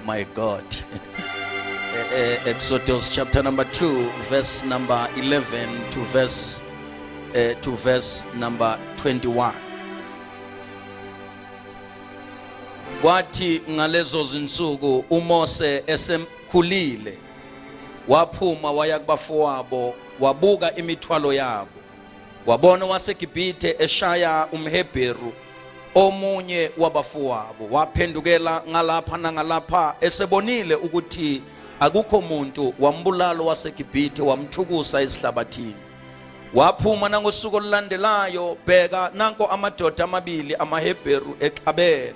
My God. Exodus chapter number 2, verse number 11 to verse number 21. Kwathi ngalezo zinsuku uMose esemkhulile waphuma waya kubafowabo wabuka imithwalo yabo, wabona waseGibhithe eshaya umHebheru omunye wabafowabo, waphendukela ngalapha nangalapha esebonile ukuthi akukho muntu, wambulala waseGibhithe wamthukusa esihlabathini. Waphuma nangosuku olulandelayo, bheka nanko amadoda amabili amaHebheru exabene.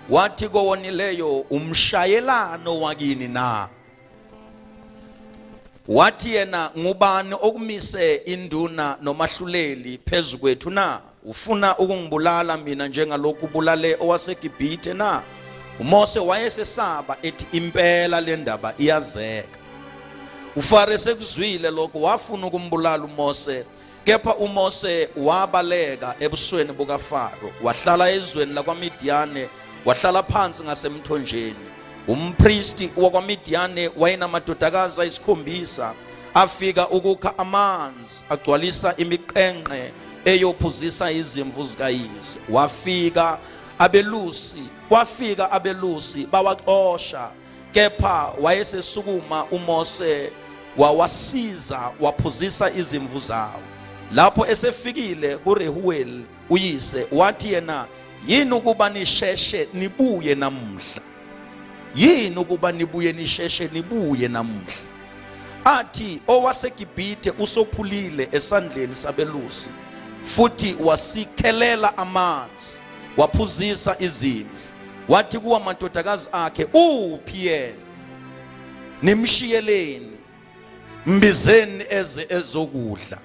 Wathi kowonileyo, umshayelano wakini na? Wathi yena, ngubani okumise induna nomahluleli phezu kwethu na? Ufuna ukungibulala mina njengalokhu ubulale owaseGibhithe na? uMose wayesesaba ethi impela le ndaba iyazeka. uFaro sekuzwile lokho wafuna ukumbulala uMose, kepha uMose wabaleka ebusweni bukaFaro, wahlala ezweni lakwaMidiyane, wahlala phansi ngasemthonjeni. Umpristi wakwaMidiyane wayenamadodakazi ayisikhombisa, afika ukukha amanzi agcwalisa imiqenqe eyophuzisa izimvu zikayise. Kwafika abelusi bawaxosha, kepha wayesesukuma uMose wawasiza waphuzisa izimvu zawo. Lapho esefikile kuRehuweli uyise, wathi yena, yini ukuba nisheshe nibuye namuhla? Yini ukuba nibuye nisheshe nibuye namuhla? Athi owaseGibhithe usophulile esandleni sabelusi, futhi wasikhelela amanzi waphuzisa izimvu. Wathi kuwa madodakazi akhe, uphi yena? Nimshiyeleni, mbizeni eze ezokudla.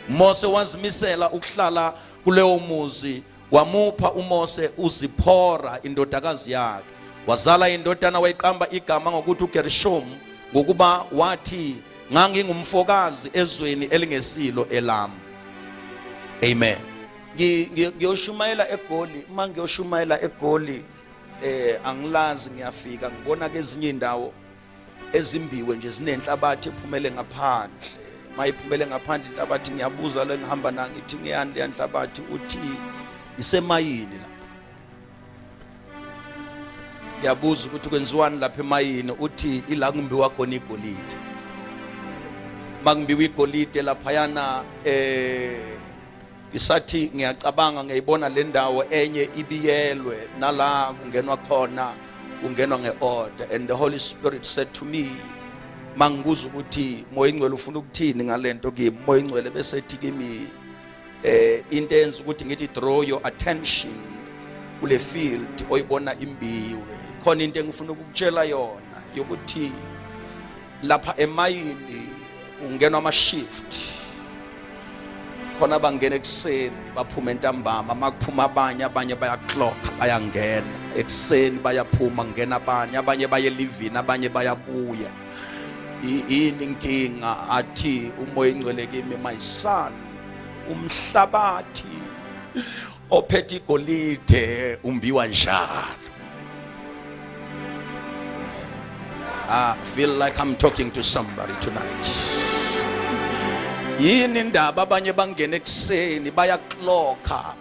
Mose wazimisela ukuhlala kuleyo muzi, wamupha uMose uZiphora indodakazi yakhe. Wazala indodana wayiqamba igama ngokuthi uGerishomu, ngokuba wathi, ngangingumfokazi ezweni elingesilo elami. Amen. Ngiyoshumayela eGoli, mangiyoshumayela eGoli angilazi ngiyafika ngibona ke ezinye indawo ezimbiwe nje zinenhlabathi ephumele ngaphandle. Mayiphumele ngaphandle inhlabathi, ngiyabuza le ngihamba na ngithi ngiyani le nhlabathi, uthi isemayini la. Ngiyabuza ukuthi kwenziwani lapha emayini, uthi ila kumbiwa khona igolide. Mangimbiwa igolide lapha yana isathi ngiyacabanga ngiyibona le ndawo enye ibiyelwe, nala kungenwa khona kungenwa ngeorder. And the Holy Spirit said to me, mangibuza ukuthi moya ingcwele ufuna ukuthini ngalento kimi. Moya ingcwele bese ethi kimi into enza ukuthi ngithi draw your attention kule field oyibona imbiwe. Khona into engifuna ukukutshela yona yokuthi lapha emayini ungenwa ama shift. Khona bangena ekuseni baphuma entambama, makuphuma abanye bayaclocka bayangena ekuseni, bayaphuma ngena abanye bayelivini, abanye bayabuya. Yini inkinga? Athi umoya ingcwele kimi, my son, umhlabathi ophethe igolide umbiwa njalo. I feel like I'm talking to somebody tonight. Yini ndaba abanye bangena ekuseni bayaclocka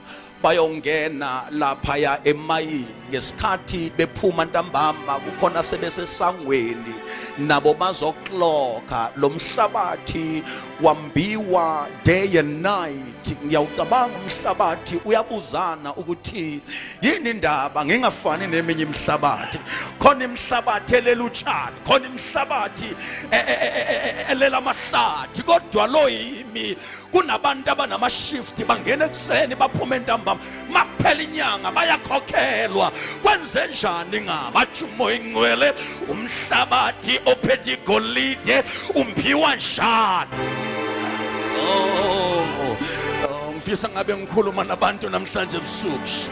bayongena lapha ya emayini, ngesikhathi bephuma ntambama kukhona sebesesangweni nabo bazoclocka. Lo mhlabathi wambiwa day and night. Ngiyawucabanga umhlabathi uyabuzana ukuthi yini ndaba ngingafani neminye imhlabathi. Khona imhlabathi elela utshani, khona imhlabathi elela amahlathi, kodwa lo yimi kunabantu abanama shift bangena ekuseni baphuma entambama, makuphela inyanga bayakhokhelwa. Kwenze njani ngaba? Athi umoya ingcwele, umhlabathi ophethe igolide umbiwa njani? ngifisa ngabe ngikhuluma nabantu namhlanje ebusuku.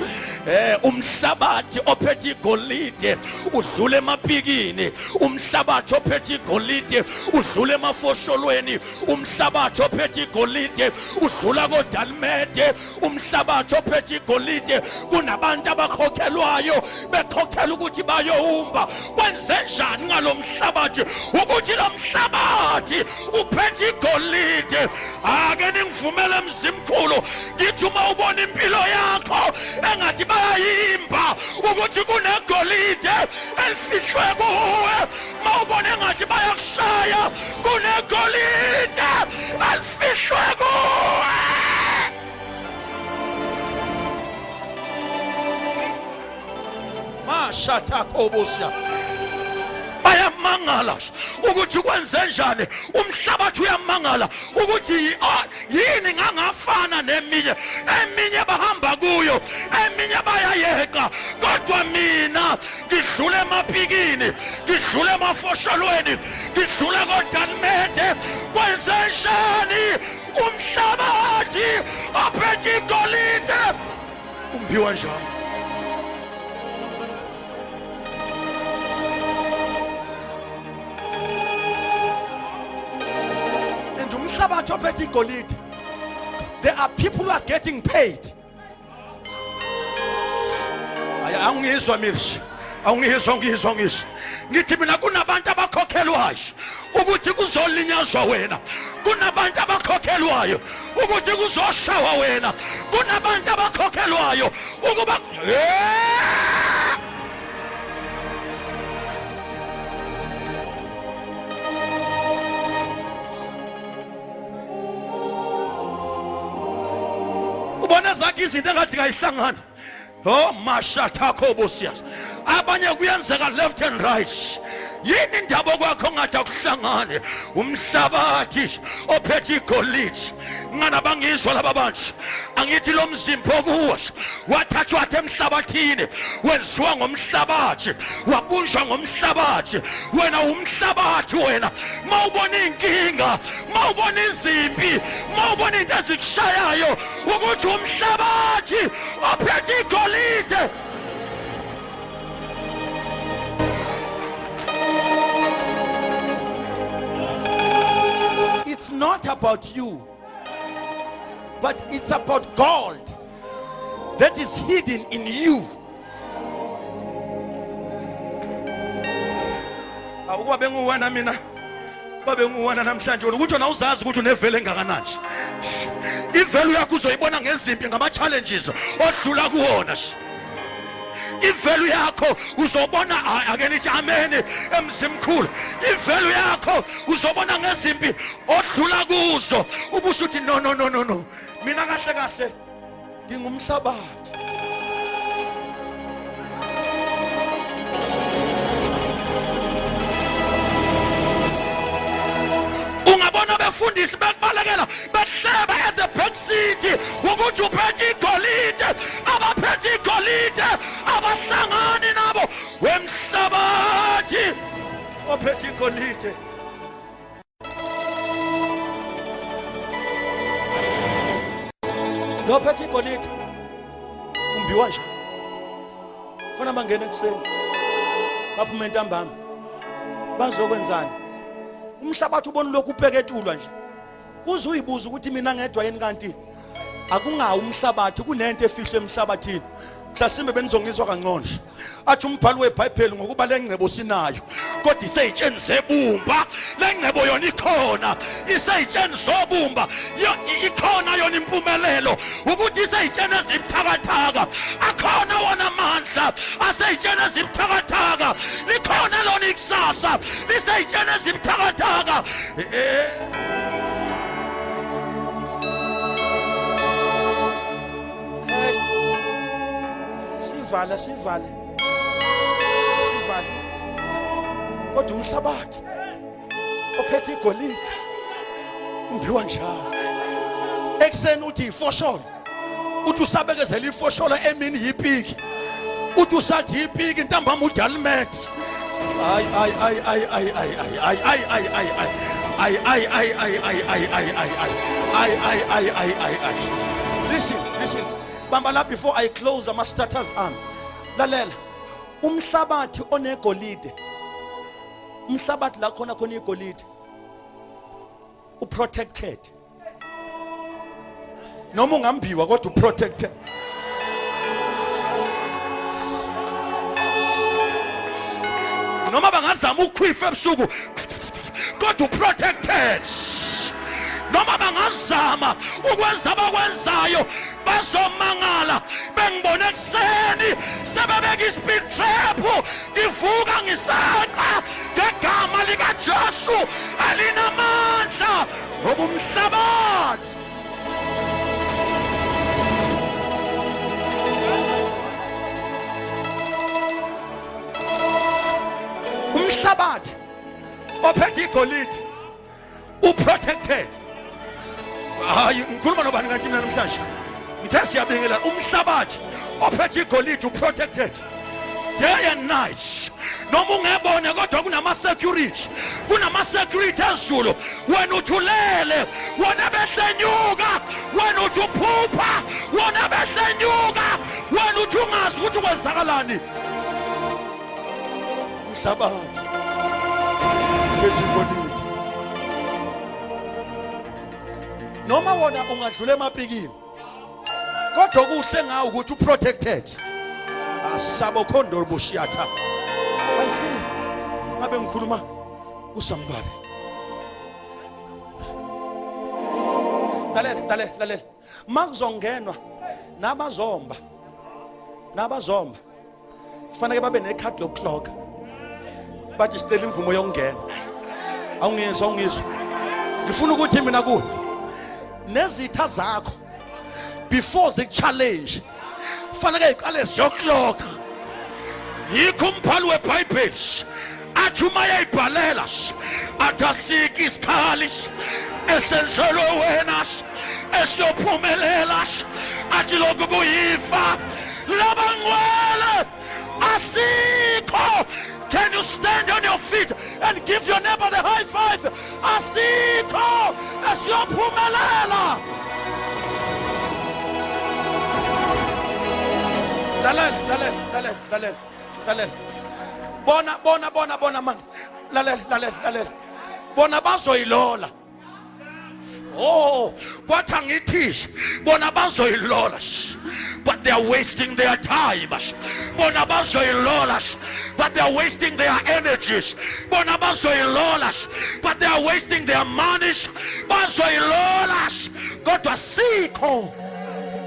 Umhlabathi ophethe igolide udlule emapikini, umhlabathi ophethe igolide udlule emafosholweni, umhlabathi ophethe igolide udlula koDalimede, umhlabathi ophethe igolide kunabantu abakhokhelwayo bekhokhela ukuthi bayohumba. Kwenze njani ngalomhlabathi ukuthi lo mhlabathi uphethe igolide? Ake ningivumele mzimkhulu ngithi uma ubona impilo yakho engathi bayayimba ukuthi kunegolide elifihlwe kuwe, uma ubona engathi bayakushaya kunegolide elifihlwe kuwe. Mashatakobosya bayamangala ukuthi kwenze njani. Umhlabathi uyamangala ukuthi yini ngangafana neminye, eminye bahamba kuyo, eminye bayayeka, kodwa mina ngidlule emapikini, ngidlule emafosholweni, ngidlule koDalimede. Kwenze njani umhlabathi ophethe igolide umbiwa njani? There are people who are getting paid. Angizwa mishi, angizwa. Ngithi mina kunabantu abakhokhelwayo ukuthi kuzolinyazwa wena, kunabantu abakhokhelwayo ukuthi kuzoshawa wena, kunabantu abakhokhelwayo ukuba ubona zakhe izinto engathi kayihlangana. Oh mashatakobosya, abanye kuyenzeka left and right. Yini indaba kwakho ngathi akuhlangane? Umhlabathi ophethe igolide. Ngana bangizwa laba bantu, angithi lo mzimba okuwo wathathwa emhlabathini, wenziwa ngomhlabathi, wabunjwa ngomhlabathi. Wena umhlabathi wena. Mawubona inkinga, mawubona izimpi, mawubona into ezikushayayo ukuthi umhlabathi ophethe igolide. It's not about you, but it's about gold that is hidden in you. Awuba benguwana mina, babe nguwana namhlanje ukuthi wena uzazi ukuthi unevele engakanani. Ivelu yakho uzoyibona ngezimpi, ngama challenges odlula kuwona. Ivelu yakho uzobona, ake nithi amen emzimkhulu. Ivelu yakho uzobona ngezimpi odlula kuzo, ubusho uthi no, mina kahle ngingumhlabathi. Ungabona befundisi bekubalekela behleba at the back seat ukuthi uphethe igolide, abaphethe igolide abahlangani nabo wemhlabathi ophethe igolide. Lo phethe igolide umbiwa nje. Khona bangena ekuseni baphuma entambama bazokwenzani? Umhlabathi ubona lokhu upheketulwa nje, uzuyibuza ukuthi mina ngedwa yini kanti akungawo umhlabathi, kunento efihle emhlabathini. Mhlasimbe benizongizwa kangcono athi umbhalo weBhayibheli ngokuba lengcebo sinayo, kodwa iseyitsheni zebumba. Lengcebo yona ikhona, iseyitsheni zobumba ikhona yona impumelelo, ukuthi iseyitsheni ezibuthakathaka akhona wona amandla, aseyitsheni ezibuthakathaka likhona lona ikusasa, liseyitsheni ezibuthakathaka. Sivale kodwa umhlabathi ophethe igolide umbiwa njalo. Ekuseni uthi ifosholo, uthi usabekezela ifosholo, emini yipiki, uthi usathi yipiki ntambama uDalimede. Listen. Bamba la before I close ama starters arm. Lalela. Umhlabathi onegolide. Umhlabathi la khona igolide. Uprotected. Noma ungambiwa kodwa uprotected. Noma bangazama ukukhwifa ebusuku kodwa uprotected. Noma bangazama ukwenza abakwenzayo bazomangala bengibone ekseni sebebeka ispeed trap ngivuka ngisanqa ngegama lika Jesu alinamandla ngoba umhlabathi ophethe igolide uprotected. Hayi ngikhuluma nobani ngathi mina namhlanje ngithe siyabingelela umhlabathi ophethe igolide uprotected day and night. Noma ungebone kodwa kunama security ezulu wena uthulele wena behlenyuka wena uthi uphupha wena behlenyuka wena uthi ungazi ukuthi kwenzakalani umhlabathi ophethe igolide. Noma wona ungadlula emapikini kodwa kuhle ngawo ukuthi uprotected. Asabo khondor bushiyatha. Ayifini ngabe ngikhuluma kusambali. Lalela. Makuzongenwa nabazomba. Kufanele babe necard lokuclock. Bathi sicela imvumo yokungena. Awungizwa. Ngifuna ukuthi mina kuwe nezitha zakho before ze challenge kufanele iqale ziyoclock. Yikho umbhalo weBhayibheli athi uma yayibhalela athasiki isikhali esenzelwe wena esiyophumelela athi lokhu kuyifa labangwele asikho. Can you stand on your feet and give your neighbor the high five? Asikho esiyophumelela. Lalela. Bona man. Lalela. Bona bazoyilola. Oh, kwathi angithi bona bazoyilola. But they are wasting their time. Bona bazoyilola. But they are wasting their energies. Bona bazoyilola. But they are wasting their money. Bazoyilola. Kodwa sikho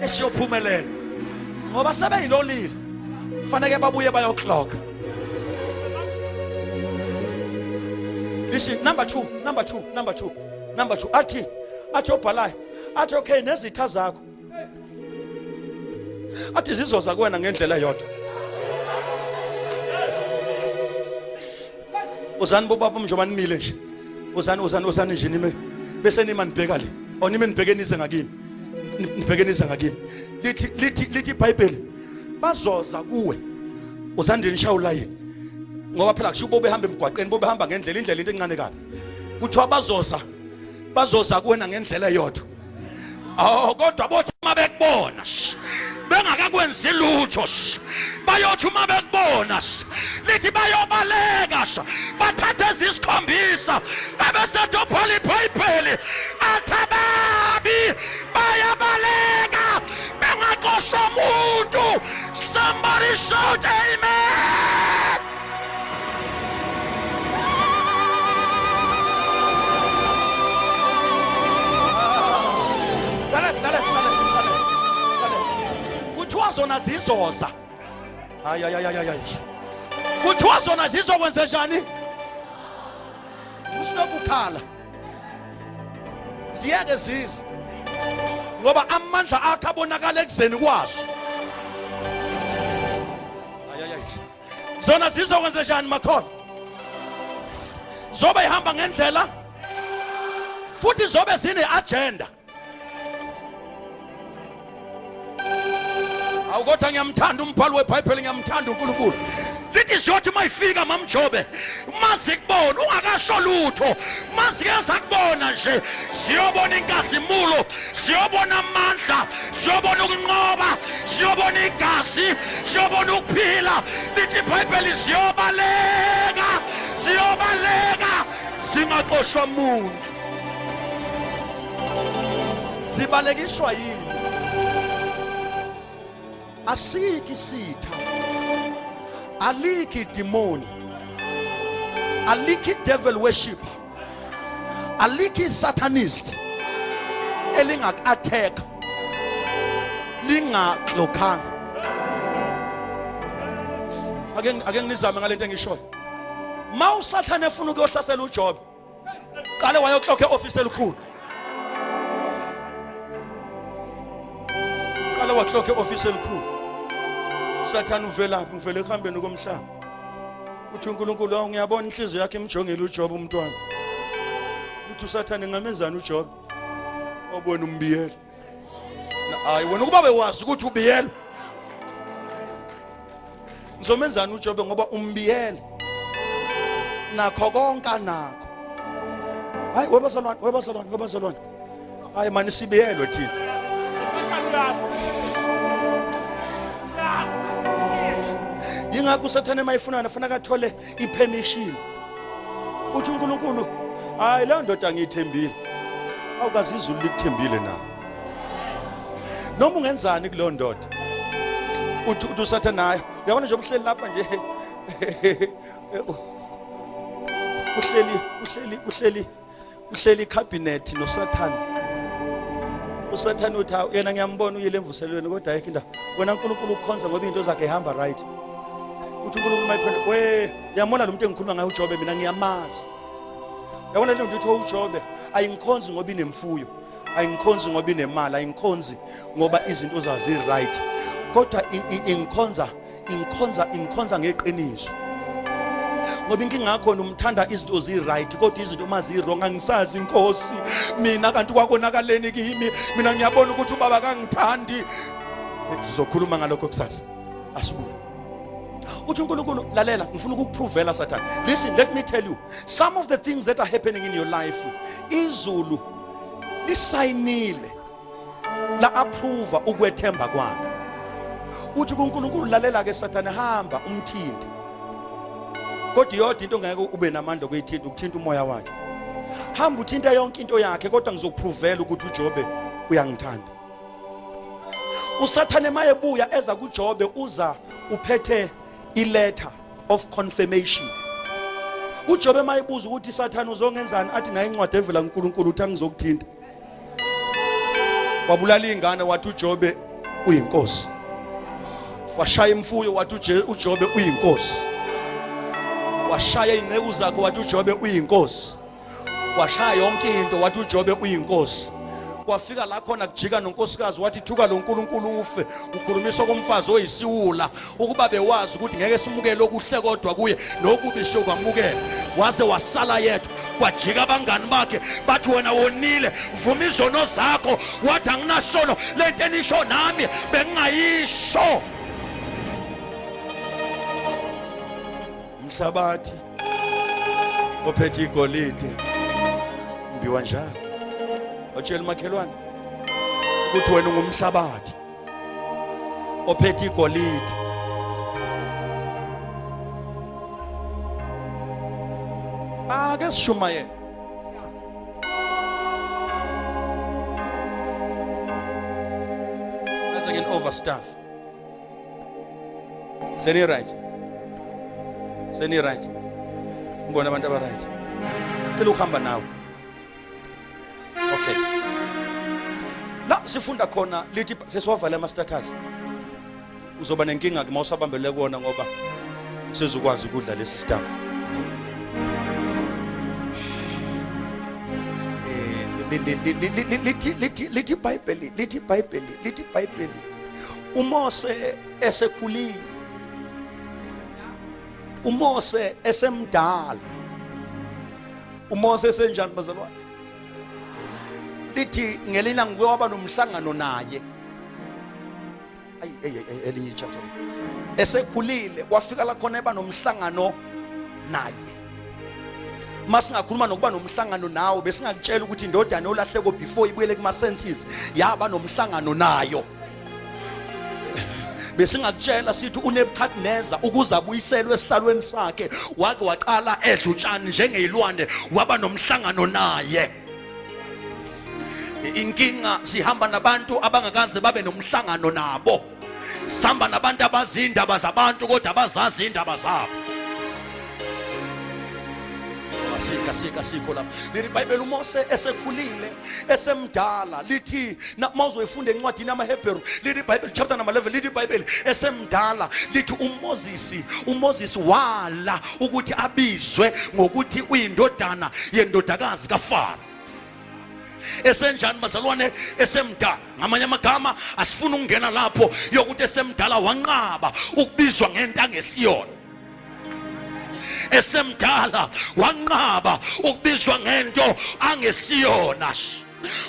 esiyophumelela. Ngoba sebeyilolile. Kufanele babuye bayoclock. Listen, number two. Athi obhalayo. Athi okay nezitha zakho. Athi zizoza kuwena ngendlela yodwa. Uzani bobaba njengoba nimile nje. Uzani nje nime bese nima nibheka le. Onime nibhekenize ngakini. Nibhekenize ngakini. Lithi iBhayibheli bazoza kuwe. Uzandini shawula yini? Ngoba phela kusho bobe hamba emgwaqeni bobe hamba ngendlela indlela into encane kabi. Kuthiwa bazoza kuwena ngendlela yodwa. Kodwa bothi uma bekubona bengakakwenzi lutho bayothi uma bekubona lithi bayobaleka bathathe isikhombisa ebesedobhala iBhayibheli athababi bayabaleka bengaqosha umuntu. Somebody shout amen. Kuthiwa zona zizoza. Kuthiwa zona zizokwenza njani? Usinokukhala. Ziyeke zize. Ngoba amandla akhe abonakala ekuzeni kwazo. Zona zizokwenza njani makhona? Zobe ihamba ngendlela futhi zobe zine agenda. Awukodwa ngiyamthanda umbhalo weBhayibheli, ngiyamthanda uNkulunkulu. lithi siyothi mayifika mamjobe mazi kubona ungakasho lutho mazi ke sakubona nje siyobona inkazimulo siyobona amandla siyobona ukunqoba siyobona igazi siyobona ukuphila lithi iBhayibheli siyobaleka singaxoshwa umuntu sibalekishwa yini asiki sitha aliki demon aliki devil worshipper aliki satanist elingak-attack lingaxokhanga ake nginizame ngalento engishoyo ma usathane efuna ukuyohlasela uJob qale wayoxokha eoffice elikhulu qale waxokha eoffice elikhulu Sathane uvelaphi ngivele ekuhambeni komhlaba uthi uNkulunkulu ngiyabona inhliziyo yakhe imjongela uJob umntwana uthi uSathane ngamenzani uJob obona umbiyela hayi wena ukuba bewazi ukuthi ubiyela ngizomenzani uJob ngoba umbiyela nakho konke nakho hayi webazalwane hayi mani sibiyelwe thina yingakho uSathane mayifuna nafuna kathole ipermission uthi uNkulunkulu hayi la ndoda ngiyithembile awukazi izulu likuthembile na noma ungenzani kulo ndoda uthi uSathane hayi uyabona nje ubuhleli lapha nje kuhleli cabinet noSathane uSathane uthi yena ngiyambona uyile emvuselweni kodwa ayikho indawo wena uNkulunkulu ukukhonza ngoba into zakhe ihamba right uthi uNkulunkulu mayiphendula we yamona lo muntu engikhuluma ngaye uJobe mina ngiyamazi yabona le nto uthi uJobe ayingikhonzi ngoba inemfuyo ayingikhonzi ngoba inemali ayingikhonzi ngoba izinto zazi right kodwa ingikhonza ngeqiniso ngoba inkinga yakho umthanda izinto zi right kodwa izinto mazi wrong angisazi inkosi mina kanti kwakonakaleni kimi mina ngiyabona ukuthi ubaba kangithandi sizokhuluma ngalokho kusasa asibuye uthi uNkulunkulu lalela ngifuna ukukuprovela Sathane listen let me tell you some of the things that are happening in your life izulu lisayinile la approve ukwethemba kwakho uthi kuNkulunkulu lalela ke Sathane hamba umthinte kodwa yodwa into ngeke ube namandla okuyithinta ukuthinta umoya wakhe hamba uthinta yonke into yakhe kodwa ngizokuprovela ukuthi uJobe uyangithanda uSathane mayebuya eza kuJobe uza uphethe iletter of confirmation uJobe mayebuza ukuthi Sathane uzongenzani athi nayi incwadi evela kuNkulunkulu uthi angizokuthinta wabulala ingane wathi uJobe uyinkosi washaya imfuyo wathi uJobe uyinkosi washaya ingceku zakhe wathi uJobe uyinkosi washaya yonke into wathi uJobe uyinkosi kwafika la khona kujika nonkosikazi wathi thuka lo uNkulunkulu ufe ukhulumisa komfazi oyisiwula ukuba bewazi ukuthi ngeke simukele okuhle kodwa kuye nokubi sokwamukela waze wasala yethu kwajika abangani bakhe bathi wena wonile vuma izono zakho wathi anginasono lento enisho nami bengingayisho mhlabathi ophethe igolide mbiwa njalo watshela makhelwane ukuthi wena ungumhlabathi ophethe igolide ake sishumayela asengin overstaff seni right ngona abantu aba right cela ukuhamba nawe okay la sifunda khona lithi sesiwavala ama status uzoba nenkinga ke mawusabambele kuona ngoba sizokwazi ukudla lesi stuff lithi iBhayibheli uMose esekhulile uMose esemdala uMose esenjani bazalwane lithi ngelina ngiyaba nomhlangano naye elinye chapter esekhulile kwafika la khona eba nomhlangano naye. Masingakhuluma nokuba nomhlangano nawe besingakutshela ukuthi indodana olahleko before ibuyele kuma senses yaba nomhlangano nayo. Besingakutshela sithi uNebukadneza ukuze abuyiselwe esihlalweni sakhe wake waqala edla utshani njengezilwane waba nomhlangano naye. Inkinga sihamba nabantu abangakaze babe nomhlangano nabo. Sihamba nabantu abazi indaba zabantu kodwa abazazi indaba zabo. Sikho lapha. Lithi iBhayibheli uMose esekhulile esemdala lithi mawuzoyifunda encwadini yamaHebheru lithi iBhayibheli chapter number 11 lithi iBhayibheli esemdala lithi uMoses wala ukuthi abizwe ngokuthi uyindodana yendodakazi kaFaro. Esenjani bazalwane? Esemdala. Ngamanye amagama asifuna ukungena lapho yokuthi esemdala wanqaba ukubizwa ngento angesiyona. Esemdala wanqaba ukubizwa ngento angesiyona.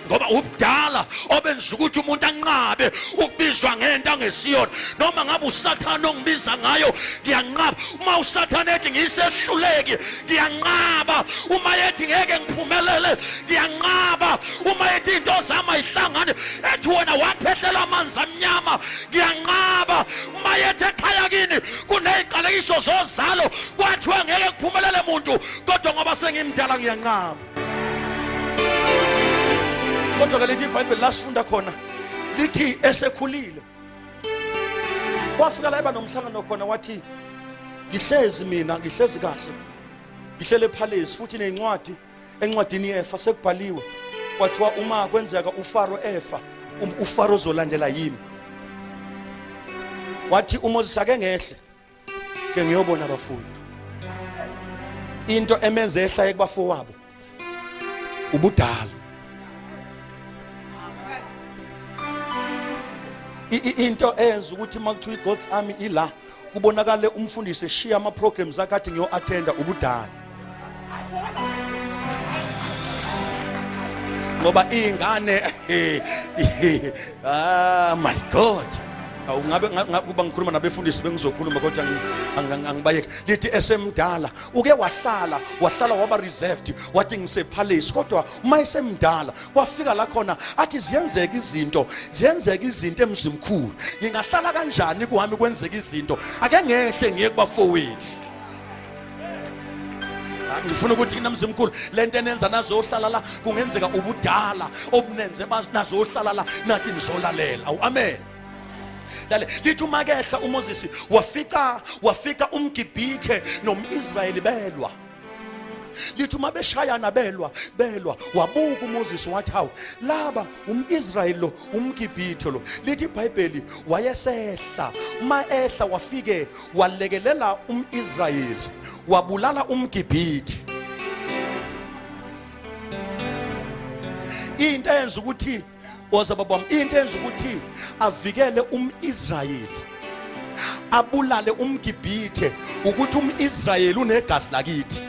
Ngoba ubudala obenza ukuthi umuntu anqabe ukubizwa ngento angesiyona. Noma ngabe uSathane ongibiza ngayo ngiyanqaba. Uma uSathane ethi ngisehluleki ngiyanqaba. Uma ethi ngeke ngiphumelele ngiyanqaba. Uma ethi into zama ihlangane ethi wena waphehlela amanzi amnyama ngiyanqaba. Uma ethi ekhaya kini kuneziqalekiso zozalo kwathiwa ngeke kuphumelele umuntu kodwa ngoba sengimdala ngiyanqaba. Kodwa ke lithi iBhayibheli lasifunda khona lithi esekhulile wafika la eba nomhlangano khona wathi ngihlezi mina ngihlezi kahle ngihlele ePalace futhi nezincwadi encwadini yefa sekubhaliwe kwathiwa uma kwenzeka uFaro efa uFaro uzolandela yimi. Wathi uMoses ake ngehle ke ngiyobona abafundi into emenze ehla ekubafowabo ubudala. Into enza ukuthi makuthiwa iGod's Army ila kubonakale umfundisi eshiya ama programs akathi ngiyo attenda ubudala. Ngoba ingane my God. Awungabe kuba ngikhuluma nabefundisi bengizokhuluma kodwa angibayeke. Lithi esemdala uke wahlala waba reserved wathi ngisePalace kodwa uma esemdala kwafika la khona athi ziyenzeka izinto emzimkhulu. Ngingahlala kanjani kuhami kwenzeka izinto ake ngehle ngiye kubafowethu. Ngifuna ukuthi namzimkhulu lento enenza nazohlala la kungenzeka ubudala obunenze nazohlala la nathi nizolalela. Awu amen. Lithi uma kehla uMoses wafika umGibhithe nomIsrayeli belwa. Lithi uma beshayana belwa wabuka uMoses wathi hawu laba umIsrayeli lo umGibhithe lo. Lithi iBhayibheli wayesehla uma ehla wafike walekelela umIsrayeli wabulala umGibhithe. Into enza ukuthi ozababam into enza ukuthi avikele umIsrayeli abulale umGibhithe ukuthi umIsrayeli unegazi lakithi.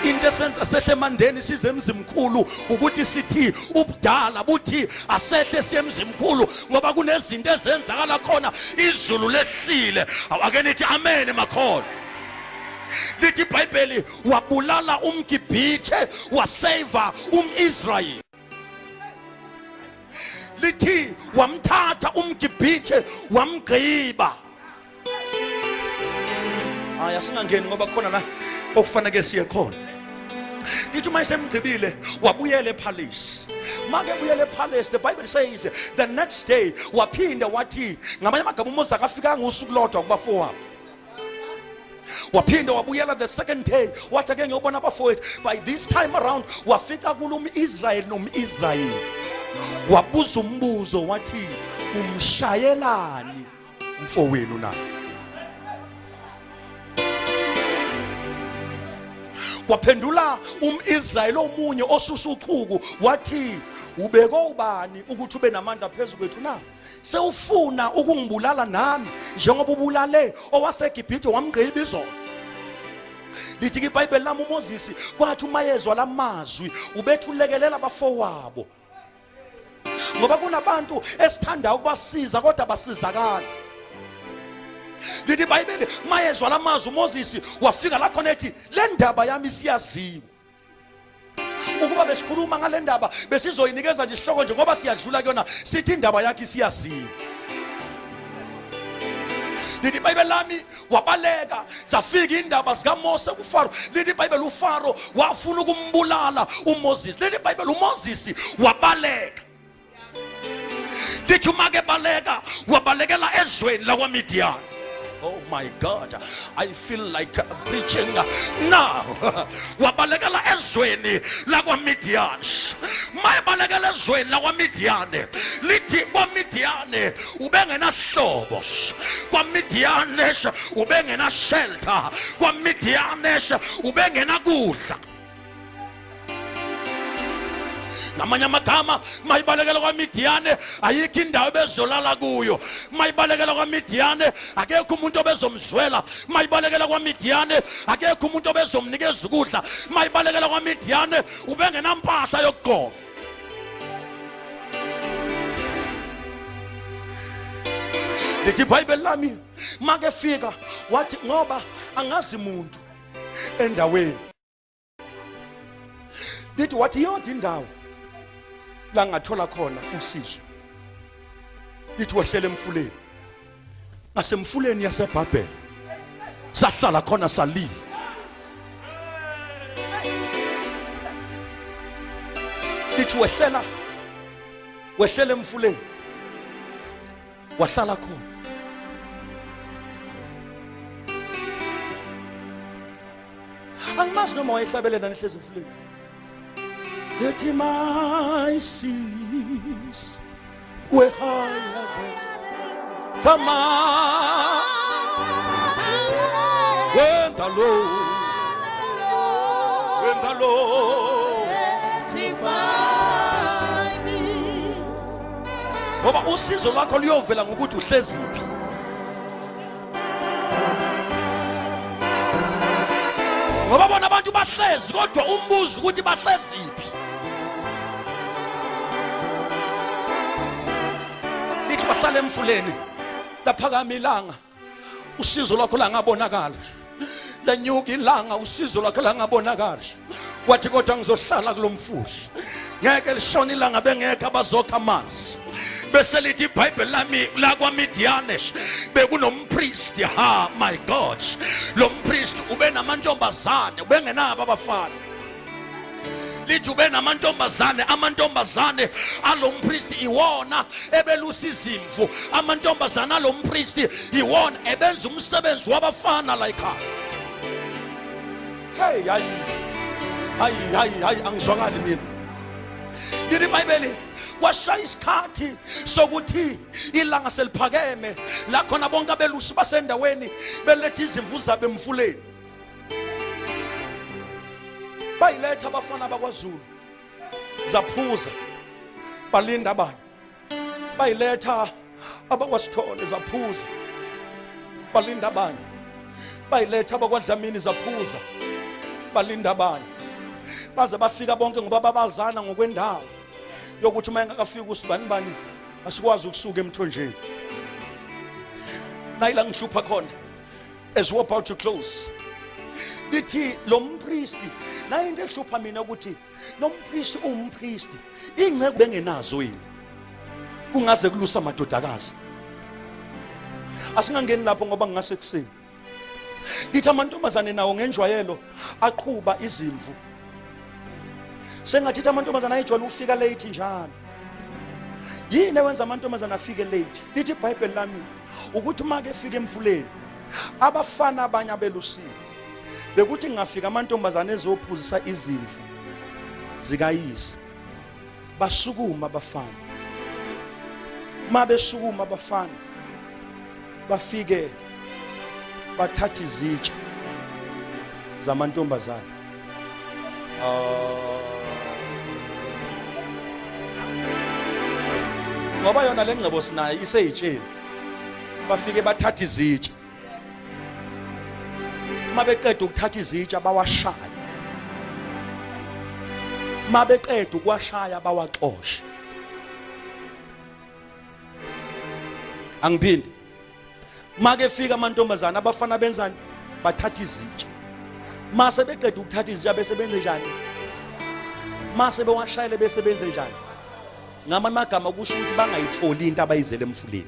Into esenza sehle emandeni size emzimkhulu ukuthi sithi ubudala buthi asehle siye emzimkhulu ngoba kunezinto ezenzakala khona izulu lehlile. Ake nithi amen emakhona. Lithi iBhayibheli wabulala umGibhithe waseva umIsrayeli. Lithi wamthatha umGibhithe wamgqiba. Singangeni ngoba khona la okufanele siye khona. Lithi uma esemgqibile wabuyela ePalace. Make buyela ePalace the Bible says the next day waphinda wathi ngamanye amagama uMoses akafika ngosuku lodwa kubafowabo. Waphinda wabuyela the second day wathi ake ngiyobona abafowethu. By this time around wafika kulo umIsrayeli nomIsrayeli wabuza umbuzo wathi umshayelani umfowenu na? Kwaphendula umIsrayeli omunye osusa uchuku wathi ubeko ubani ukuthi ube namandla phezulu kwethu na? Sewufuna ukungibulala nami njengoba ubulale owaseGibhithe wamgqiba izolo. Lithi iBhayibheli lami uMoses kwathi uma yezwa lamazwi ubethu ulekelela abafowabo. ngoba kunabantu esithanda ukubasiza kodwa basizakala. Lithi iBhayibheli mayezwa lamazwi uMoses wafika la khona ethi le ndaba yami siyaziwa. Ukuba besikhuluma ngale ndaba besizoyinikeza nje isihloko nje ngoba siyadlula kuyona sithi indaba yakhe siyaziwa. Lithi iBhayibheli lami wabaleka zafika indaba zikaMose kuFaro. Lithi iBhayibheli uFaro wafuna ukumbulala uMoses. Lithi iBhayibheli uMoses wabaleka. Lithi umake baleka wabalekela ezweni lakwaMidian. Oh my God, I feel like preaching now. Wabalekela ezweni lakwaMidian. Mayebalekela ezweni lakwaMidian. Lithi kwaMidian ubengena sihlobo. KwaMidian ubengena shelter. KwaMidian ubengena kudla. Ngamanye amagama mayibalekela kwaMidian ayikho indawo bezolala kuyo. Mayibalekela kwaMidian akekho umuntu obezomzwela. Mayibalekela kwaMidian akekho umuntu obezomnikeza ukudla. Mayibalekela kwaMidian ubengena mpahla yokugqoka. Lithi iBhayibheli lami make fika wathi ngoba angazi umuntu endaweni. Lithi wathi yodwa indawo la ngathola khona usizo. Lithi wehlele emfuleni. Ngasemfuleni yaseBhabheli sahlala khona salila. Lithi wehlele emfuleni wahlala khona. Angimazi noma wayehlabelela nehlezi emfuleni. Let my seas were higher than the mountains. When the Lord sanctify me. Ngoba usizo lwakho luyovela ngokuthi uhleziphi. Ngoba bona abantu bahlezi kodwa umbuzo ukuthi bahleziphi. Bahlala emfuleni laphakama ilanga usizo lwakho langabonakala. Lanyuka ilanga usizo lwakho langabonakala. Wathi kodwa ngizohlala kulomfushi. Ngeke lishone ilanga bengekho abazokha amanzi. Bese lithi iBhayibheli lami la kwaMidian bekunompriest. Ha my God, lo mpriest ube namantombazane ubengenabo abafana. Lithi ube namantombazane. Amantombazane alompriest iwona ebelusa izimvu. Amantombazane alompriest iwona ebenza umsebenzi wabafana la ekhaya. Hey hayi angizwakali mina. Lithi iBhayibheli kwashaya isikhathi sokuthi ilanga seliphakeme la khona bonke abelusi basendaweni beletha izimvu zabo emfuleni. Bayiletha abafana bakwaZulu zaphuza balinda abanye. Bayiletha abakwaSithole zaphuza balinda abanye. Bayiletha abakwaDlamini zaphuza balinda abanye. Baze bafika bonke ngoba babazana ngokwendawo yokuthi uma engakafika usibani bani asikwazi ukusuka emthonjeni. Nayila ngihlupha khona as we about to close. Lithi lo mpristi naye into ehlupha mina ukuthi lo mpristi umpristi ingceke bengenazo yini kungaze kulusa amadodakazi. Asingangeni lapho ngoba ngingase kuseni. Lithi amantombazane nawo ngenjwayelo aqhuba izimvu. Sengathi amantombazane ayijwayele ufika late njalo. Yini ewenza amantombazane afike late? Lithi iBhayibheli lami ukuthi make efika emfuleni abafana abanye abelusile bekuthi ngafika amantombazane ezophuzisa izimvu zikayise basukuma abafana. Mabesukuma abafana bafike bathatha izitsha zamantombazane. Ngoba yona le ngcebo sinayo iseyitsheni. Bafike bathatha izitsha. Mabeqeda ukuthatha izitsha bawashaya. Mabeqeda ukuwashaya bawaxoshe. Angiphindi. Make fika amantombazana abafana benzani? Bathatha izitsha. Mase beqeda ukuthatha izitsha bese benze njani? Mase bewashayele bese benze njani? Ngamanye amagama kusho ukuthi bangayitholi into abayizele emfuleni.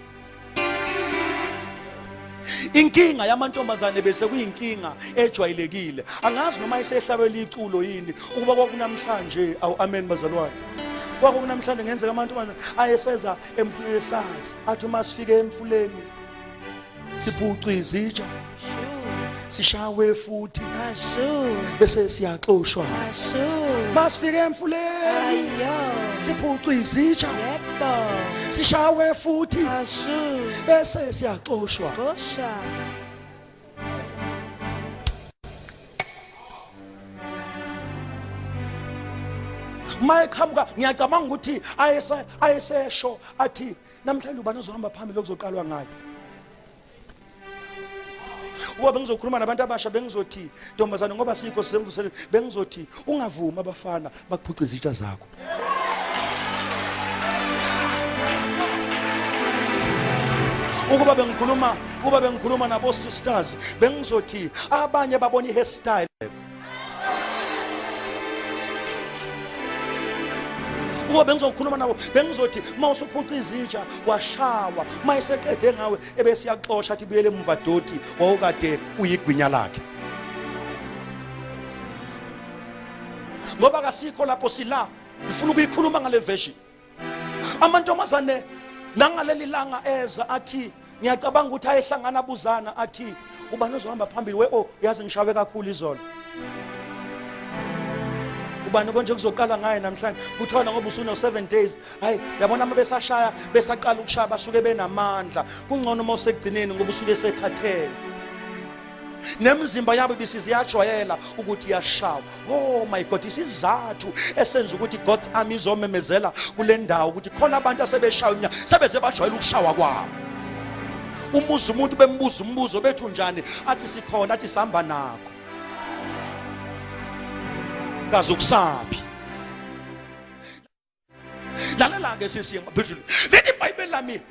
Inkinga yamantombazane bese kuyinkinga ejwayelekile. Angazi noma isehlabela iculo yini ukuba kwakunamhlanje awu amen bazalwane. Kwakunamhlanje ngenzeka amantombazane ayeseza emfuleni sazi. Athi uma sifike emfuleni siphucwa izitsha. Sishawe futhi. Bese siyaxoshwa. Masifike emfuleni. Siphucwa izitsha. Sishawe futhi. Bese siyaxoshwa. Mayeqhamuka ngiyacabanga ukuthi ayesesho athi namhlanje ubani ozohamba phambili okuzoqalwa ngayo. Uba bengizokhuluma nabantu abasha bengizothi ntombazane ngoba sikho semvuselelo bengizothi ungavuma abafana bakuphuca izitsha zakho. Ukuba bengikhuluma nabo sisters bengizothi abanye babona i-hairstyle. Uba bengizokhuluma nabo bengizothi mawusuphuca izitsha washawa mayiseqede ngawe ebese yaxoxa athi buyele emva doti wawukade uyigwinya lakhe. Ngoba kasikho lapho sila ngifuna ukuyikhuluma ngale version. Amantombazane nangaleli langa eza athi ngiyacabanga ukuthi ayehlangana buzana athi ubani ozohamba phambili yazi ngishawe kakhulu izolo. Ubani konje kuzoqala ngaye namhlanje kuthona ngoba usuna 7 days hayi yabona ama besashaya besaqala ukushaya basuke benamandla kungcono uma usegcineni ngoba usuke esekhathele nemizimba yabo bisiziyajwayela ukuthi yashawa. Oh my God, isizathu esenza ukuthi God's army izomemezela kule ndawo ukuthi khona abantu asebeshaya sebeze bajwayela ukushawa kwabo. Umuzi umuntu bembuza umbuzo bethu njani athi sikhona athi sihamba nakho. Kazukusaphi lalela ke sisi ngaphezulu lithi iBhayibheli lami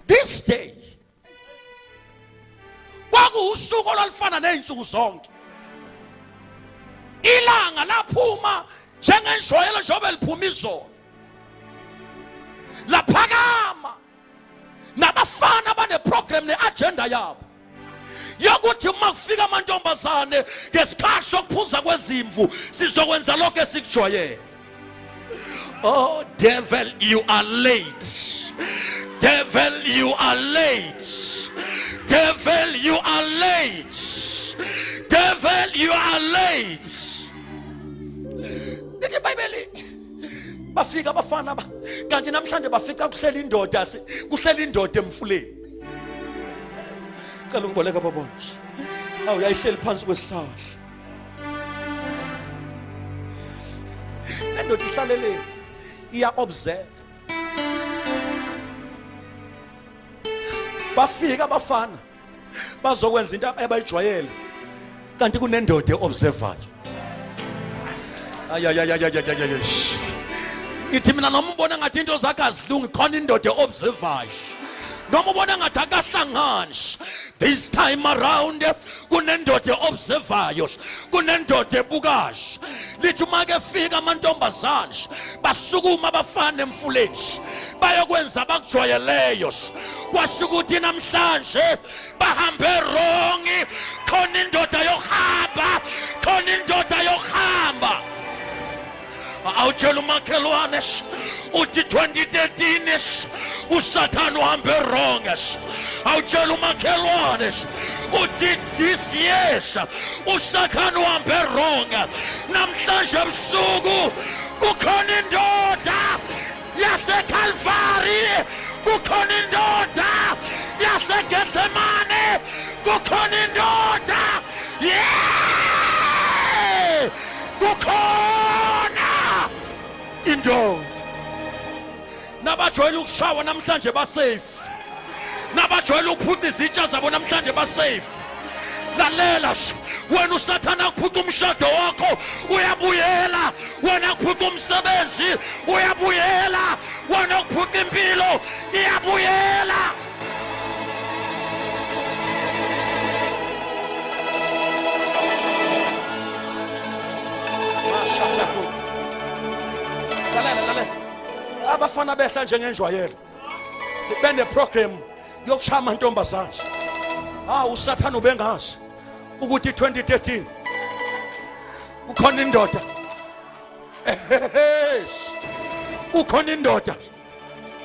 this day kwakuusuku olufana nezinsuku zonke. Ilanga laphuma njengenjwayelo njengoba liphuma izolo laphakama nabafana bane program neagenda yabo yokuthi uma kufika amantombazane ngesikhathi sokuphuza kwezimvu sizokwenza lokho esikujwayele. Oh devil, you are late. Devil, you are late. Devil, you are late. Devil, you are late. Lithi iBhayibheli bafika abafana kanti namhlanje bafika kuhlela indoda emfuleni. Cela ungiboleka babona. Awu yayihleli phansi kwesihlahla. Lendoda ihlalele iya observe. Bafika abafana bazokwenza into abayijwayele kanti kunendoda eobservayo. Ayayayayayayay. Ngithi mina noma ubona ngathi into zakhe azilungi khona indoda eobservayo. Noma ubona ngathi akahlangani this time around kunendoda eobservayo kunendoda ebukayo. Lithi uma ke fika amantombazane basukuma abafana emfuleni bayokwenza abakujwayeleyo kwasho ukuthi namhlanje bahambe wrong. Khona indoda yohamba, khona indoda yohamba. Awutshela umakhelwane uthi 2013 uSathane uhambe wrong. Awutshela umakhelwane uthi this year uSathane uhambe wrong. Namhlanje ebusuku kukhona indoda yaseKalvari, kukhona indoda yaseGetsemane, kukhona indoda kukhona indoda. Nabajwayela ukushawa namhlanje basafe. Nabajwayela ukuphuca izitsha zabo namhlanje basafe. Lalela wena uSathane akuphuca umshado wakho uyabuyela, wena akuphuca umsebenzi uyabuyela, wena akuphuca impilo iyabuyela. abafana behla njengenjwayelo bene program yokushaya amantombazane. Usathana ubengazi ukuthi 2013 kukhona indoda kukhona indoda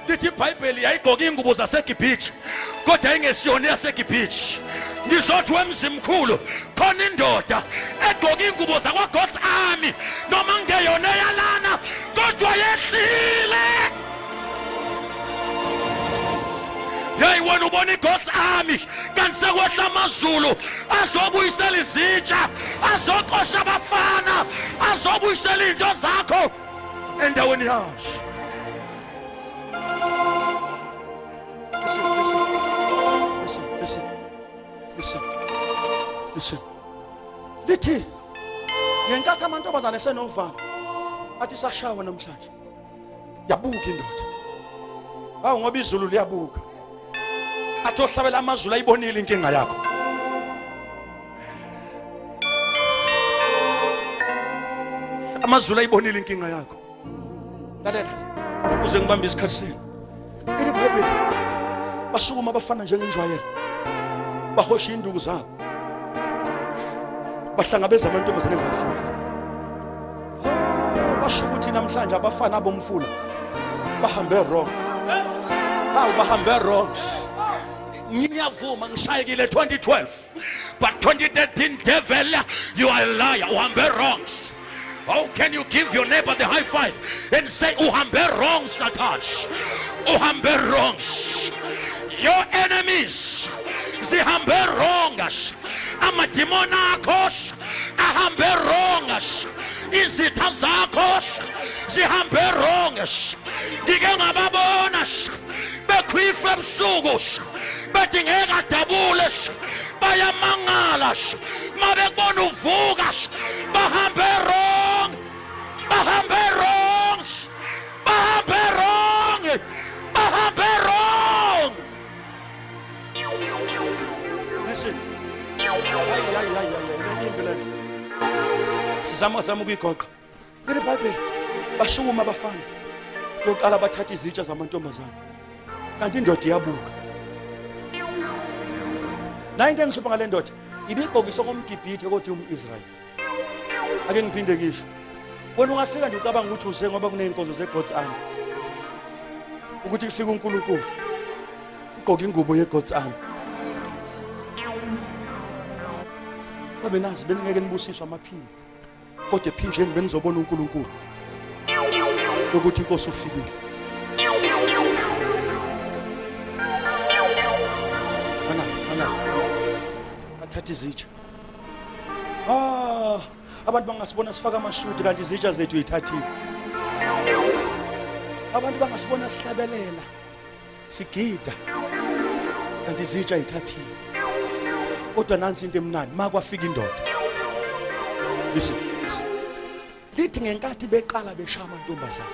lithi iBhayibheli yayigqoka ingubo zaseGibhithe kodwa ingesiyona yaseGibhithe. Ngizothi wemzimkhulu khona indoda egqoka ingubo zakwa God's army noma ngeyona yalana kodwa yehlile. Hey, wena ubona iGod's army kanti sekwehla amaZulu azobuyisela izitsha, azoqosha abafana, azobuyisela into zakho endaweni yazo. Listen. Lithi ngenkathi amantombazane senovalo athi sashawa namhlanje yabuka indoda. Ngoba iZulu liyabuka. Athi ohlabela amaZulu ayibonile inkinga yakho. AmaZulu ayibonile inkinga yakho. Lalela uze ngibambe isikhathi senu. iBhayibheli basukuma abafana njengenjwayelo. Bahosha induku zabo. Bahlangabeza amantombazane ngafufu. Basho ukuthi namhlanje abafana abomfula bahambe wrong. Bahambe wrong. Ngiyavuma ngishayekile 2012 but 2013 devil you are a liar. Uhambe wrong. How can you give your neighbor the high five and say uhambe wrong Satan? Uhambe wrong. Your enemies zihambe wrong. Amadimoni akho ahambe wrong. Izitha zakho zihambe wrong. Ngike ngababona bekhwifa ebusuku bathi ngeke adabule bayamangala mabe kubona uvuka bahambe wrong. Bahambe wrong. Bahambe wrong. Bahambe wrong. Listen. Sizama ukuyigoqa. iBhayibheli bashukuma abafana yokuqala bathatha izitsha zamantombazane kanti indoda iyabuka. Na into engihlupha ngale ndoda ibigqokiswa komGibhithe kodwa umIsrael. Ake ngiphinde ngisho. Wena ungafika nje ucabanga ukuthi uze ngoba kuneyinkonzo zeGod's army. Ukuthi kufika uNkulunkulu ugqoka ingubo yeGod's army. Babe nazi beningeke nibusiswe amaphindi. Kodwa ephinjeni benizobona uNkulunkulu. Ukuthi inkosi ufikile. Bathatha izitsha. Abantu bangasibona sifaka amashuti kanti izitsha zethu uyithathile. Abantu bangasibona sihlabelela sigida kanti izitsha uyithathile. Kodwa nansi into emnandi makwafika indoda. Listen. Lithi ngenkathi beqala beshaya amantombazane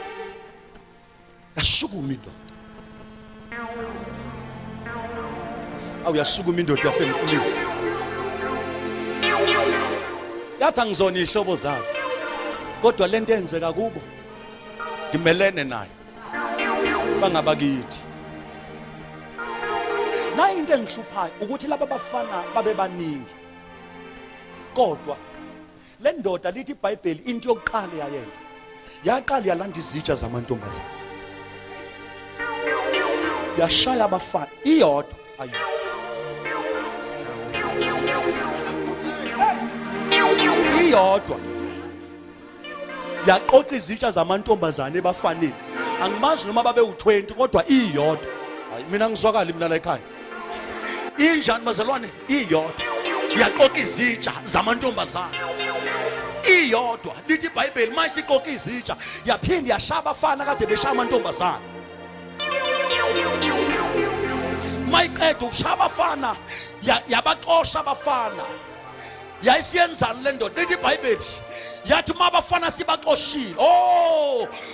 yasukuma indoda. Yasukuma indoda yasemfuleni. Yathi angizona ihlobo zabo kodwa lento enzeka kubo ngimelene nayo bangabakithi. Na into engihluphayo ukuthi laba bafana babe baningi kodwa le ndoda lithi iBhayibheli into yokuqala yayenza yaqala yalanda izitsha zamantombazane yashaya abafana iyodwa iyodwa yaqoqa izitsha zamantombazane ebafaneni. Angimazi noma babe u20 kodwa iyodwa. Mina ngizwakala imlala ekhaya. Injani bazalwane? Iyodwa yaqoqa izitsha zamantombazane iyodwa. Lithi iBhayibheli manje iqoqa izitsha yaphinda yashaya abafana kade beshaya amantombazane. Mayiqeda ukushaya abafana yabaxosha abafana. Yayisiyenzana le ndoda. Lithi iBhayibheli yathi uma abafana sibaxoshile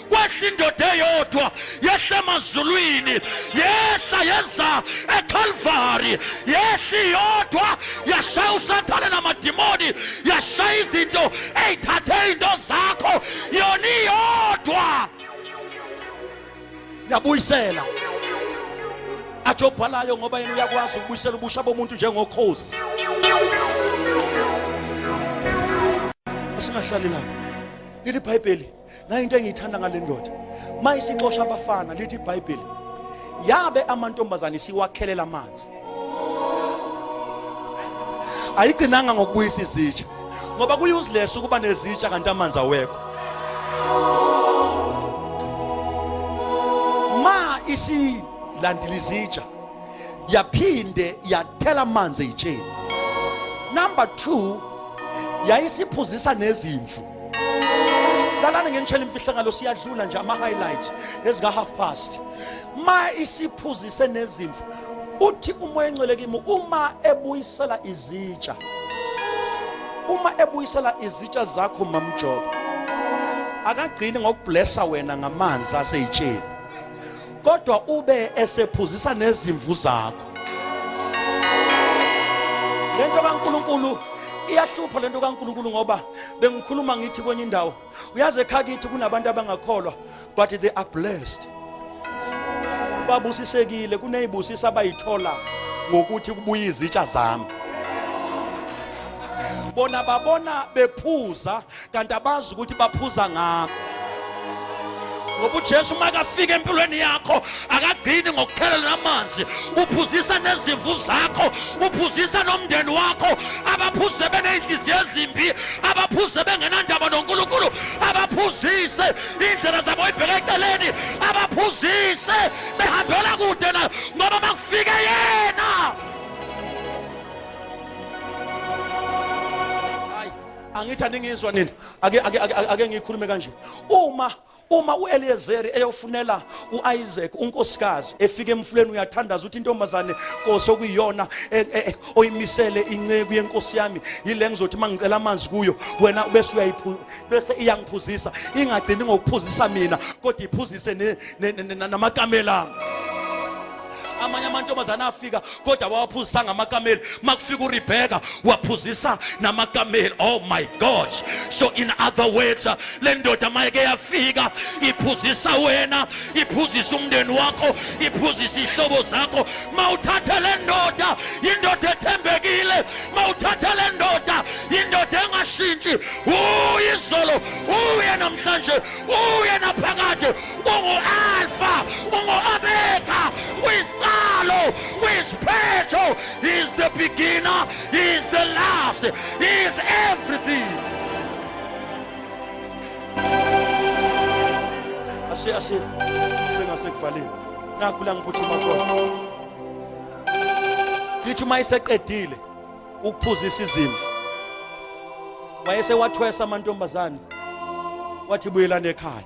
kwehla indoda eyodwa yehla emazulwini yehla yeza eCalvary yehla iyodwa yashaya uSathane namadimoni yashaya izinto eyithathe into zakho yona iyodwa. Ngiyabuyisela. Ajobhalayo ngoba yena uyakwazi ukubuyisela ubusha bomuntu njengokhozi. Asingahlali la. Lithi iBhayibheli, na into engiyithanda ngale ndoda. Mayisixosha abafana lithi iBhayibheli. Yabe amantombazane siwakhelela amanzi. Ayigcinanga ngokubuyisa izitsha. Ngoba kuyi-useless ukuba nezitsha kanti amanzi awekho. Ma isilandile izitsha yaphinde yathela amanzi ey'tsheni. Number 2, yayisiphuzisa nezimvu. Lalana ngenitshela imfihlakalo siyadlula nje ama-highlights ezika 1:30. Ma isiphuzise nezimvu. Uthi umoya engcwele kimi uma ebuyisela izitsha. Uma ebuyisela izitsha zakho mamjob. Akagcini ngokublessa wena ngamanzi aseyitsheni. Kodwa ube esephuzisa nezimvu zakho. Lento kaNkulunkulu iyahlupha lento kaNkulunkulu ngoba bengikhuluma ngithi kwenye indawo. Uyazi ekhaya kithi kunabantu abangakholwa but they are blessed. Babusisekile kunezibusisa abayithola ngokuthi kubuya izitsha zami. Bona babona bephuza kanti abazi ukuthi baphuza ngami. Ngoba uJesu makafika empilweni yakho akagcini ngokuphelela amanzi, uphuzisa nezimvu zakho, uphuzisa nomndeni wakho, abaphuze beneyinhliziyo ezimbi, abaphuze bengenandaba noNkulunkulu, abaphuzise indlela zabo ibheke eceleni, abaphuzise behambela kude na ngoba makufike yena. Hayi, angithi aningizwa nini? Ake ngikhulume kanje. Uma uEliyezeri eyofunela uIsaac unkosikazi efika emfuleni uyathandaza uthi intombazane Nkosi okuyiyona oyimisele inceku yenkosi yami yile ngizothi mangicela amanzi kuyo wena bese iyangiphuzisa ingagcini ngokuphuzisa mina kodwa iphuzise namakamela. Amanye amantombazana afika kodwa waphuzisa ngamakameli. Makufika uRebecca waphuzisa namakameli. Oh my gosh. So in other words, le ndoda mayeke yafika iphuzisa wena, iphuzisa umndeni wakho, iphuzisa ihlobo zakho. Mawuthatha le ndoda indoda ethembekile, mawuthatha le ndoda indoda engashintshi. Uyizolo, uye namhlanje, uye naphakade, ungu-Alpha, ungu-Omega, uyisiqalo, uyisiphetho. He is the beginner, he is the last, he is everything. Sengikuvalile nakho la ngiphuthuma khona. Yithi mayiseqedile ukuphuzisa izimvu, wayesewathwesa amantombazane wathi buyelana ekhaya.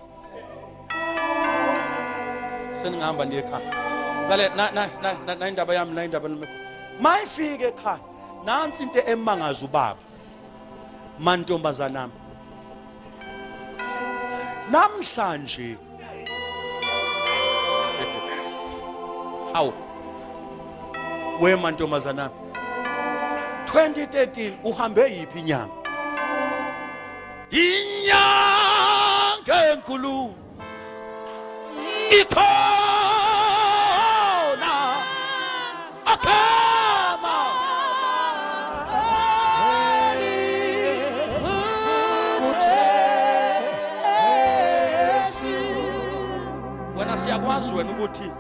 Seningihamba ndiye ekhaya. Lale na indaba yami na indaba nomekho. Mayifike ekhaya nansi into emangaza ubaba. Mantombazana namhlanje hawu we mantombazana 2013 uhambe yiphi inyanga? Inyanga enkulu ikhona akama wena siyakwazi wena ukuthi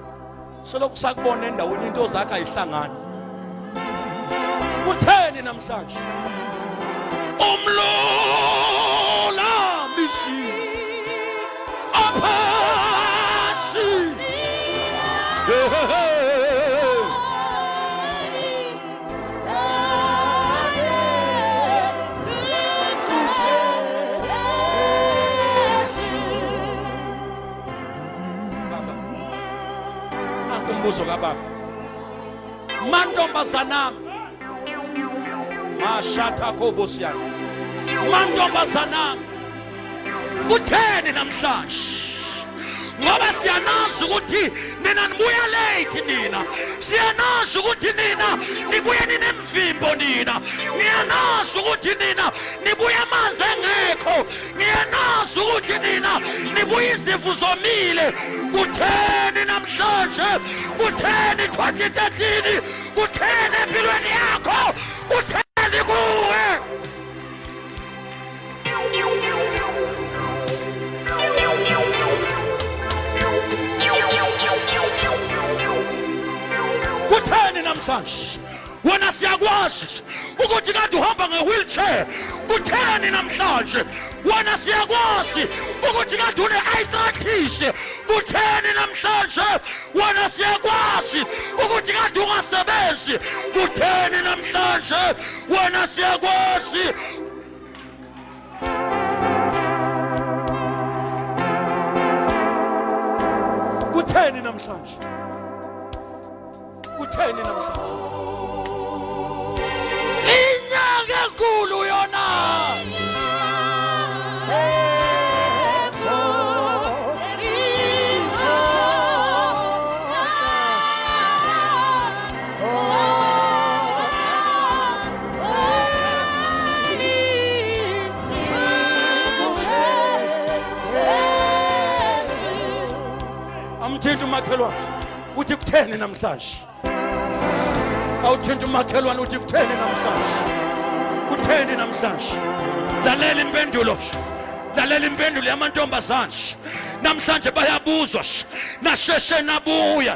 selokhu sakubona endaweni into zakhe ayihlangani. Kutheni namhlanje umlola misi aphansi kumbuzo kababa mantombazana mashata kobosiyana mantombazana kutheni namhlanje ngoba siyanazi ukuthi nina nibuya late nina, siyanazi ukuthi nina nibuye ninemvimbo nina, ngiyanazi ukuthi nina nibuya amanzi engekho, ngiyanazi ukuthi nina nibuya izimvu zomile. Kutheni namhlanje? Kutheni 2013? Kutheni empilweni yakho? Kutheni kuwe? Kutheni namhlanje? Wena siyakwazi ukuthi kade uhamba nge-wheelchair. Kutheni namhlanje? Wena siyakwazi ukuthi kade une-arthritis. Kutheni namhlanje? Wena siyakwazi ukuthi kade ungasebenzi. Kutheni namhlanje? Wena siyakwazi. Kutheni namhlanje? Kutheni namhlanje? Inyanga enkulu yona. Amthinta umakhelwane uthi kutheni namhlanje? Awuthinta umakhelwane uthi kutheni namhlanje? Kutheni namhlanje? Lalela impendulo. Lalela impendulo yamantombazane. Namhlanje bayabuzwa, nasheshe nabuya.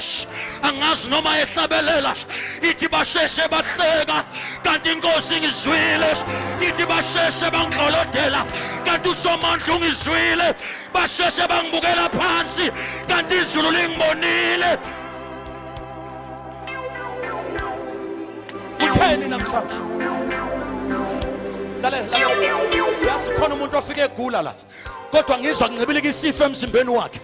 Angazi noma ehlabelela. Ithi basheshe bahleka, kanti inkosi ngizwile. Ithi basheshe bangixolodela, kanti uSomandla ungizwile. Basheshe bangibukela phansi, kanti izulu lingibonile. Kutheni namhlanje? Lalela. Yazi khona umuntu ofike egula la. Kodwa ngizwa kungebilika isifo emzimbeni wakhe.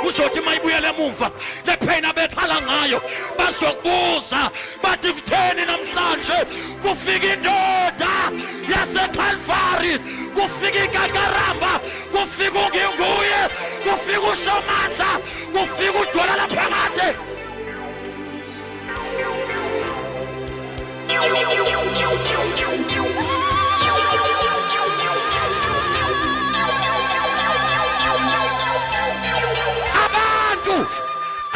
Uzothi mayibuyele emuva, le pain abekhala ngayo, bazokubuza bathi kutheni namhlanje? Kufika indoda yaseKalvari, kufika iGagaramba, kufika uNginguye, kufika uSomandla, kufika uDwala laphakade.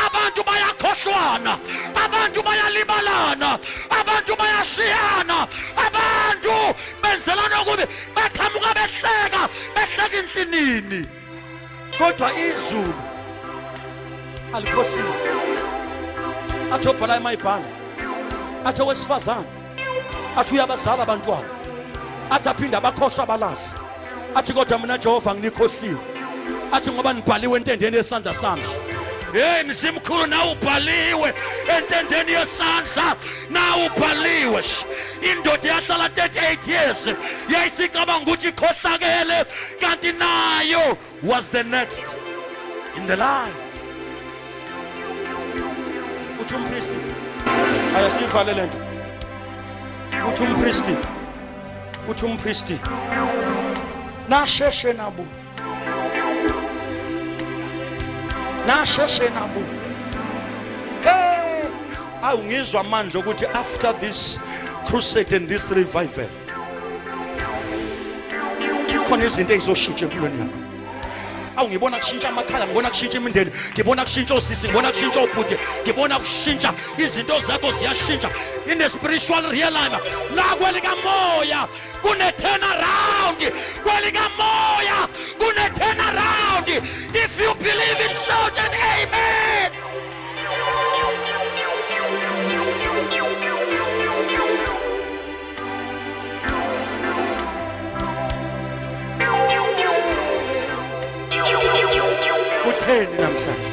Abantu bayakhohlwana, abantu bayalibalana, abantu bayashiyana, abantu benzelana okubi, baqhamuka behleka inhlinini. Kodwa izulu alikhohliwe. Athi obhala emayibhana, athi owesifazane, athi uyabazala abantwana, athi aphinda abakhohlwa abalazi, athi kodwa mina Jehova nginikhohliwe, athi ngoba nibhaliwe entendeni yesandla sami. Hey mzimkhulu, na ubhaliwe entendeni yesandla, na ubhaliwe. Indoda yahlala 38 years yayisicabanga ukuthi ikhohlakele, kanti nayo was the next in the line. Uthi umpristi ayasivale lento. Uthi umpristi nasheshe nabu. Hey, awungizwa amandla ukuthi after this crusade and this revival khona izinto ezizoshintsha empilweni yakho. Awungibona kushintsha amakhala, ngibona kushintsha imindeni, ngibona kushintsha osisi, ngibona kushintsha obhuti, ngibona kushintsha izinto zakho ziyashintsha in the spiritual realm. La kwelika moya kune turn around, kwelika moya kune turn around. If you believe it, shout an amen. Kutheni namhlanje?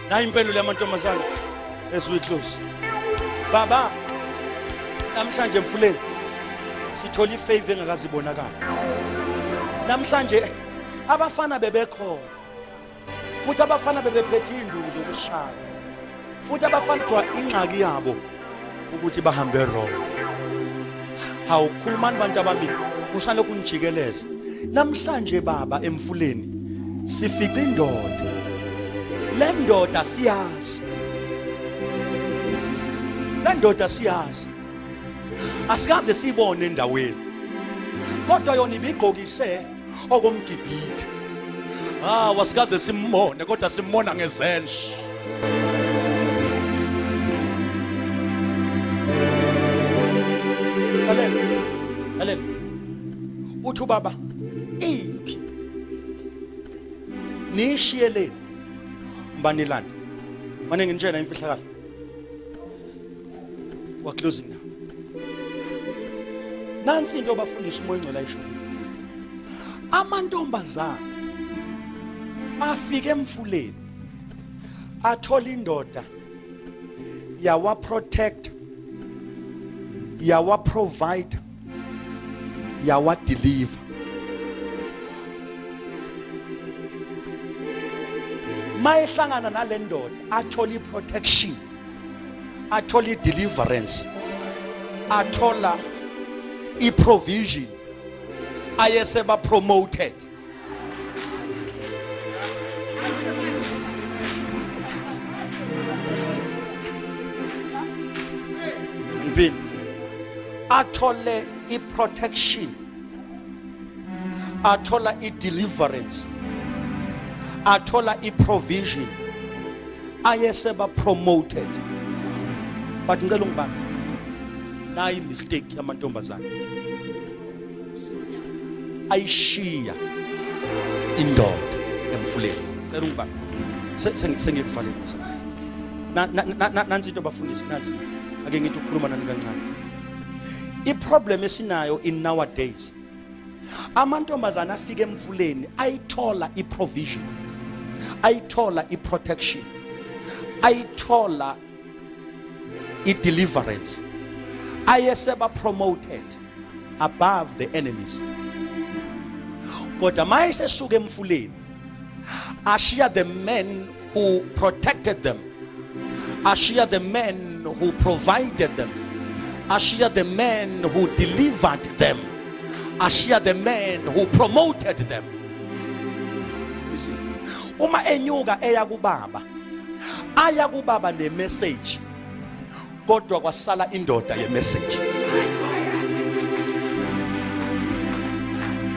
Nayi impendulo yamantombazane eziwiclose. Baba, namhlanje Mfuleni sithola ifavor engakazibonakala. Namhlanje abafana bebekhona, futhi abafana bebephethe induku zokushaya, futhi abafana kwa ingxaki yabo ukuthi bahambe wrong. Khulumani bantu ababili, ushalo kunijikeleza. Namhlanje Baba eMfuleni sifica indoda le ndoda siyazi, le ndoda siyazi, asikaze sibone endaweni, kodwa yona ibigqokise okomgibhidi. Wasikaze simbone kodwa simbona ngezenzo. Alele uthi ubaba iphi nishiyeleni mbanilana manje ngintshela imfihlakalo wa closing now. Nansi into bafundisa umoya engcwele ayisho. Amantombazana afike emfuleni athola indoda yawa protect, yawa provide, yawa deliver. Mayehlangana nale ndoda athola protection, athola deliverance, athola provision, ayeseba promoted. Athola protection, athola deliverance, athola provision, ayeseba promoted. But ngicela ungibambe nayi mistake yamantombazana ayishiya indoda emfuleni. Ngicela ungibambe sengikuvalile nansi into bafundisi, nansi ake ngithi ukukhuluma nani kancane. Iproblem esinayo in nowadays, amantombazana afike emfuleni ayithola provision, ayithola protection, ayithola deliverance, ayeseba promoted above the enemies. Kodwa mayesesuka emfuleni ashiya the men who protected them, ashiya the men who provided them, ashiya the men who delivered them, ashiya the men who promoted them. You see, uma enyuka eya kubaba, aya kubaba ne message, kodwa kwasala indoda ye message.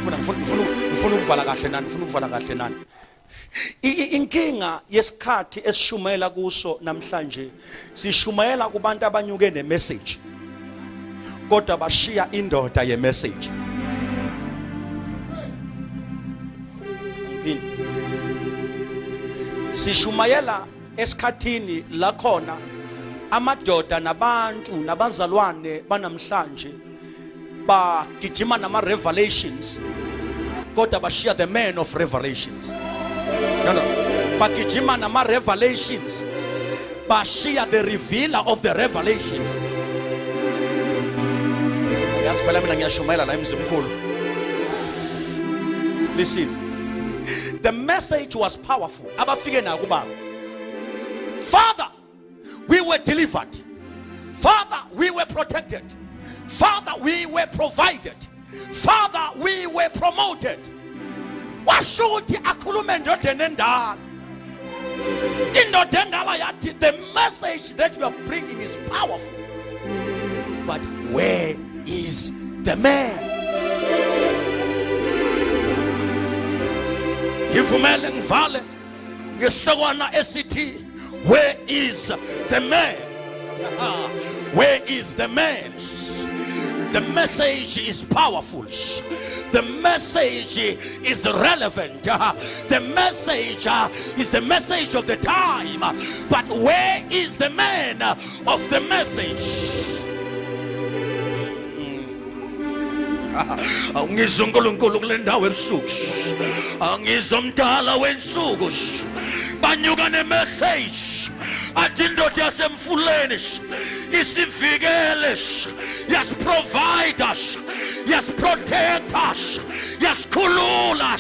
Ngifuna ukuvala kahle nani, ngifuna ukuvala kahle nani. Inkinga yesikhathi esishumayela kuso namhlanje, sishumayela kubantu abanyuke ne message, kodwa bashiya indoda ye message. Sishumayela esikhathini la khona amadoda nabantu nabazalwane banamhlanje bagijima nama revelations, kodwa bashiya the man of revelations. No, bagijima nama revelations, bashiya the revealer of the revelations. Listen, the message was powerful. Father, we were delivered. Father, we were protected. Father, we were provided. Father, we were promoted. The message that you are bringing is powerful. But where is the man? Where is the man? Where is the man? The message is powerful. The message is relevant. The message is the message of the time. But where is the man of the message? Angizwa uNkulunkulu kule ndawo ebusuku, angizwa umdala wensuku, banyuka ne-message athi indoda yasemfuleni isivikele, yasiprovide us, yasiprotect us, yasikhulula.